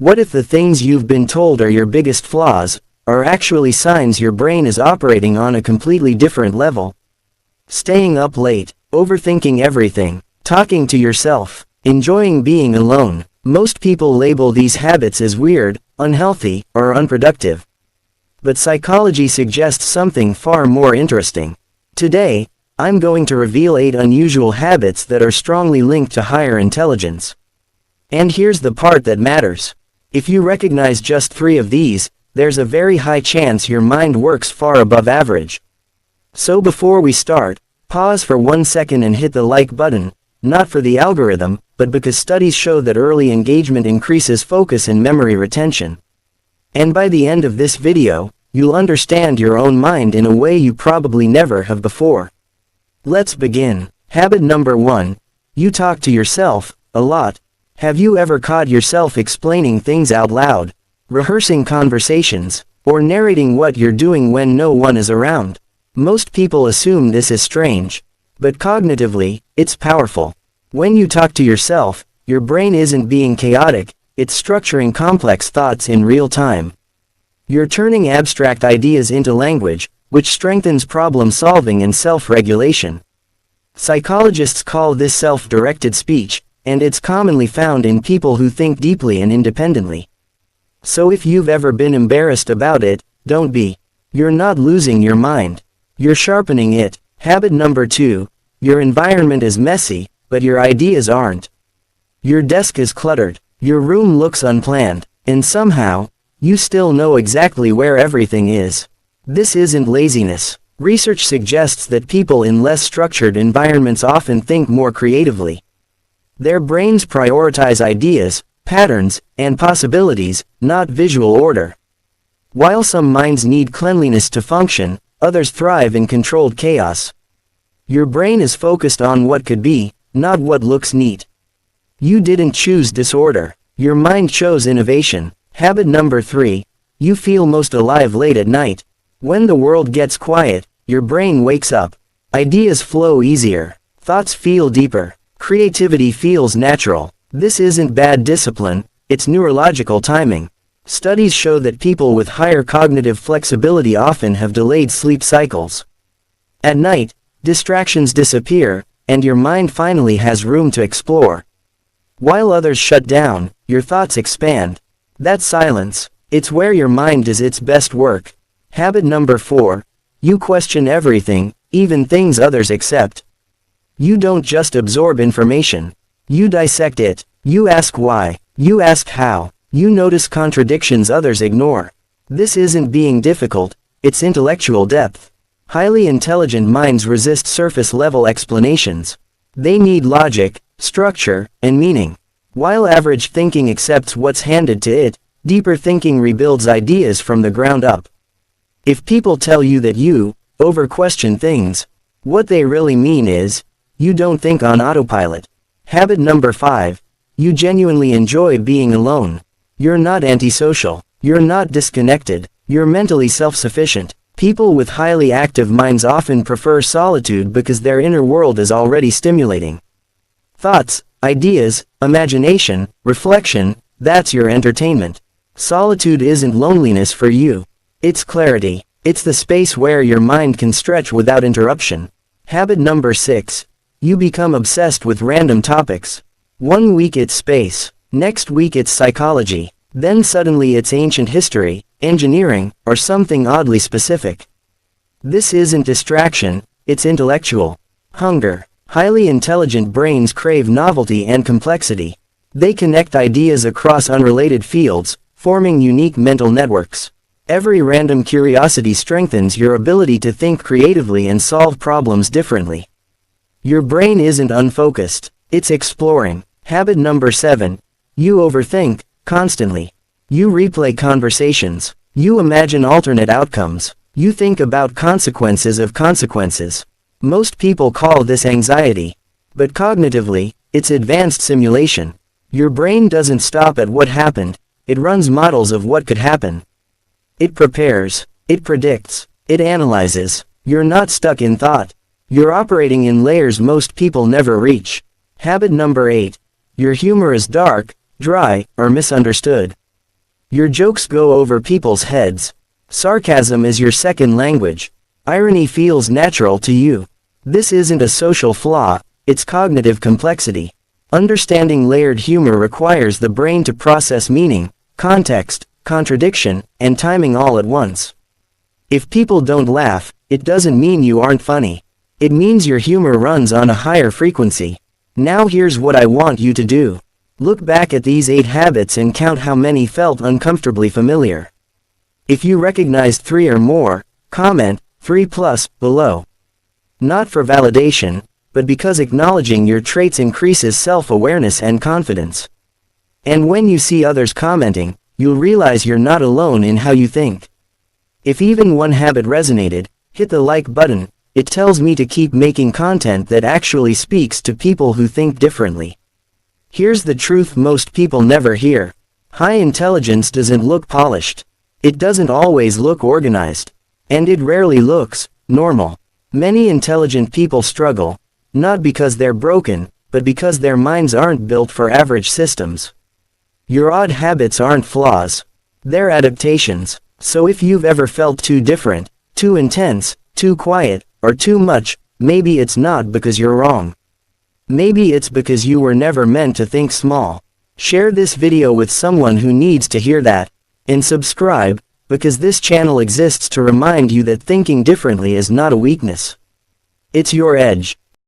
What if the things you've been told are your biggest flaws, are actually signs your brain is operating on a completely different level? Staying up late, overthinking everything, talking to yourself, enjoying being alone. Most people label these habits as weird, unhealthy, or unproductive. But psychology suggests something far more interesting. Today, I'm going to reveal 8 unusual habits that are strongly linked to higher intelligence. And here's the part that matters. If you recognize just 3 of these, there's a very high chance your mind works far above average. So before we start, pause for 1 second and hit the like button, not for the algorithm, but because studies show that early engagement increases focus and memory retention. And by the end of this video, you'll understand your own mind in a way you probably never have before. Let's begin. Habit number 1. You talk to yourself a lot. Have you ever caught yourself explaining things out loud, rehearsing conversations, or narrating what you're doing when no one is around? Most people assume this is strange, but cognitively, it's powerful. When you talk to yourself, your brain isn't being chaotic, it's structuring complex thoughts in real time. You're turning abstract ideas into language, which strengthens problem solving and self-regulation. Psychologists call this self-directed speech, and it's commonly found in people who think deeply and independently. So if you've ever been embarrassed about it, don't be. You're not losing your mind. You're sharpening it. Habit number 2. Your environment is messy, but your ideas aren't. Your desk is cluttered. Your room looks unplanned, and somehow, you still know exactly where everything is. This isn't laziness. Research suggests that people in less structured environments often think more creatively. Their brains prioritize ideas, patterns, and possibilities, not visual order. While some minds need cleanliness to function, others thrive in controlled chaos. Your brain is focused on what could be, not what looks neat. You didn't choose disorder. Your mind chose innovation. Habit number 3. You feel most alive late at night. When the world gets quiet, your brain wakes up. Ideas flow easier. Thoughts feel deeper. Creativity feels natural. This isn't bad discipline, it's neurological timing. Studies show that people with higher cognitive flexibility often have delayed sleep cycles. At night, distractions disappear, and your mind finally has room to explore. While others shut down, your thoughts expand. That's silence. It's where your mind does its best work. Habit number 4. You question everything, even things others accept. You don't just absorb information. You dissect it. You ask why. You ask how. You notice contradictions others ignore. This isn't being difficult, it's intellectual depth. Highly intelligent minds resist surface-level explanations. They need logic, structure, and meaning. While average thinking accepts what's handed to it, deeper thinking rebuilds ideas from the ground up. If people tell you that you over-question things, what they really mean is, you don't think on autopilot. Habit number 5. You genuinely enjoy being alone. You're not antisocial. You're not disconnected. You're mentally self-sufficient. People with highly active minds often prefer solitude because their inner world is already stimulating. Thoughts, ideas, imagination, reflection, that's your entertainment. Solitude isn't loneliness for you. It's clarity. It's the space where your mind can stretch without interruption. Habit number 6. You become obsessed with random topics. One week it's space, next week it's psychology, then suddenly it's ancient history, engineering, or something oddly specific. This isn't distraction, it's intellectual hunger. Highly intelligent brains crave novelty and complexity. They connect ideas across unrelated fields, forming unique mental networks. Every random curiosity strengthens your ability to think creatively and solve problems differently. Your brain isn't unfocused, it's exploring. Habit number 7. You overthink, constantly. You replay conversations. You imagine alternate outcomes. You think about consequences of consequences. Most people call this anxiety. But cognitively, it's advanced simulation. Your brain doesn't stop at what happened, it runs models of what could happen. It prepares, it predicts, it analyzes. You're not stuck in thought. You're operating in layers most people never reach. Habit number 8. Your humor is dark, dry, or misunderstood. Your jokes go over people's heads. Sarcasm is your second language. Irony feels natural to you. This isn't a social flaw, it's cognitive complexity. Understanding layered humor requires the brain to process meaning, context, contradiction, and timing all at once. If people don't laugh, it doesn't mean you aren't funny. It means your humor runs on a higher frequency. Now here's what I want you to do. Look back at these 8 habits and count how many felt uncomfortably familiar. If you recognized 3 or more, comment 3+ below. Not for validation, but because acknowledging your traits increases self-awareness and confidence. And when you see others commenting, you'll realize you're not alone in how you think. If even one habit resonated, hit the like button. It tells me to keep making content that actually speaks to people who think differently. Here's the truth most people never hear. High intelligence doesn't look polished. It doesn't always look organized. And it rarely looks normal. Many intelligent people struggle, not because they're broken, but because their minds aren't built for average systems. Your odd habits aren't flaws. They're adaptations. So if you've ever felt too different, too intense, too quiet, or too much, maybe it's not because you're wrong. Maybe it's because you were never meant to think small. Share this video with someone who needs to hear that. And subscribe, because this channel exists to remind you that thinking differently is not a weakness. It's your edge.